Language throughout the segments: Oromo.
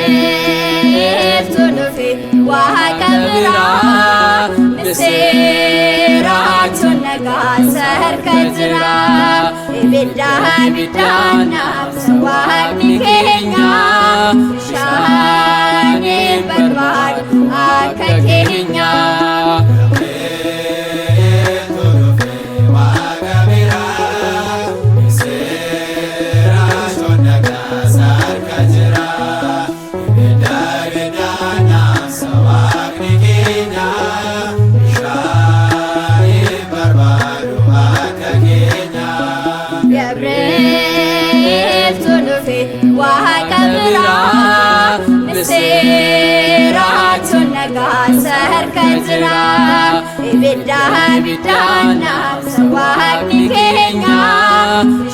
ገብርኤል ቶሎፌ ዋቀብራ ምስራቹን ነጋሰር ከጅራ ኢብዳ ቢዳና ሰዋኒ ኬኛ ሻኔ በርባድ አከኬኛ ገብርኤል ቶሎፌ ዋቀብራ ምስራቹን ነጋሰር ከጅራ ኢብዳ ቢዳና ሰዋኒ ኬኛ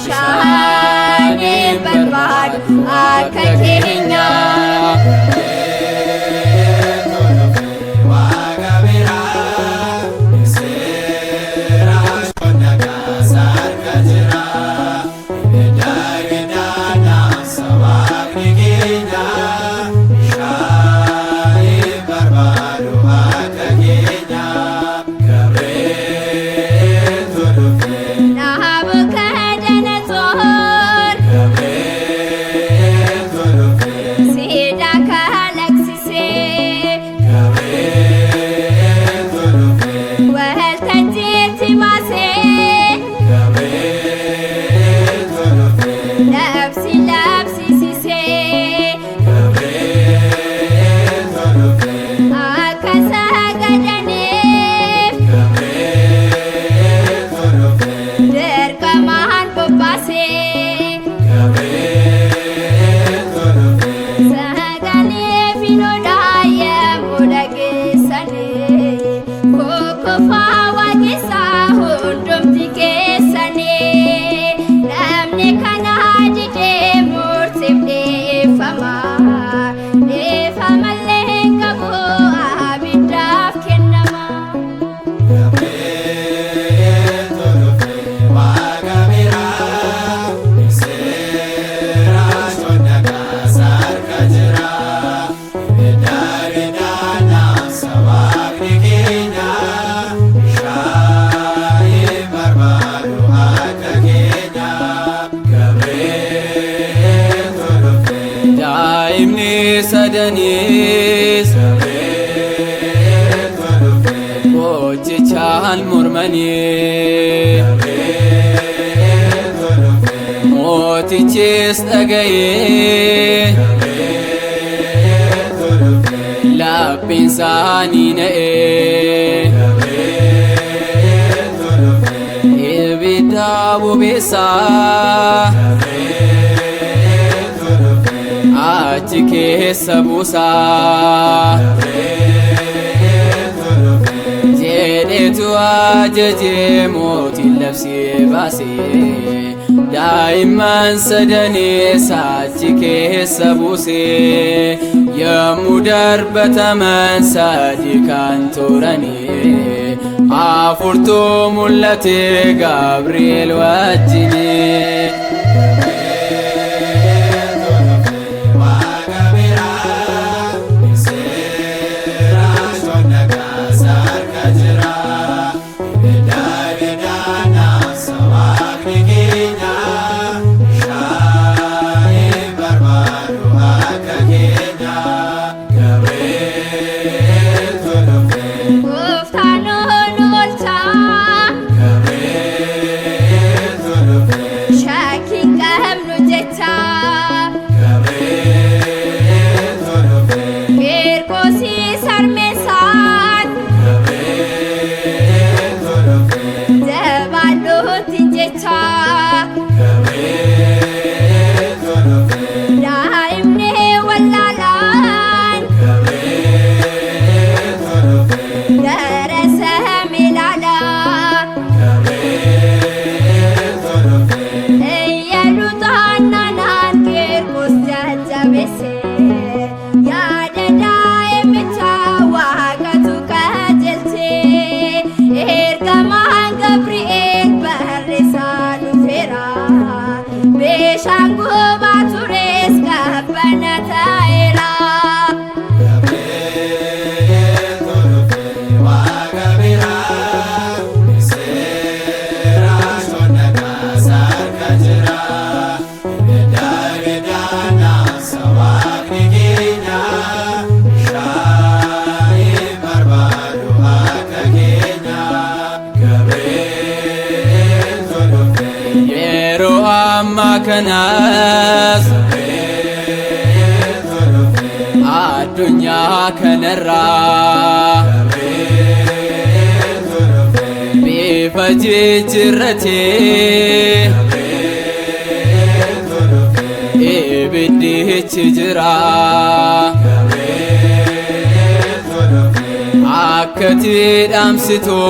ሻኔ በርባድ አከኬኛ ሰደኒስ ቦችቻል ሞርመኒ ሞቲችስ ጠገዬ ላጲንሳኒ ነኤ ኢብዳ ቡቤሳ achi keessa buusaa jedheetu ajajee mootiin labsee baasee daa'imman sadanees achi keessa buusee yommuu darbataman sadi kan turanii afurtuu mul'ate Gabriel wajjinii. Shag Shangu batures kabbanataera. Kanas adunya kanarra bifaji jirrate ibiddi chijra akkati damsito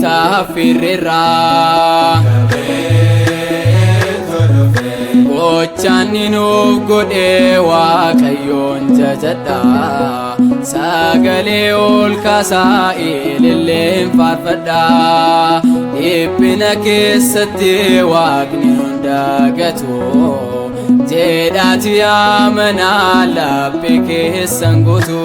Tafirra Gochani nuuf godhe Waaqayyoon jajadha Sagalee ol kaasaa ililleen faarfadha Dhiphina keessatti Waaqni hunda gatu jedhaati amanaa laphee keessan guutu.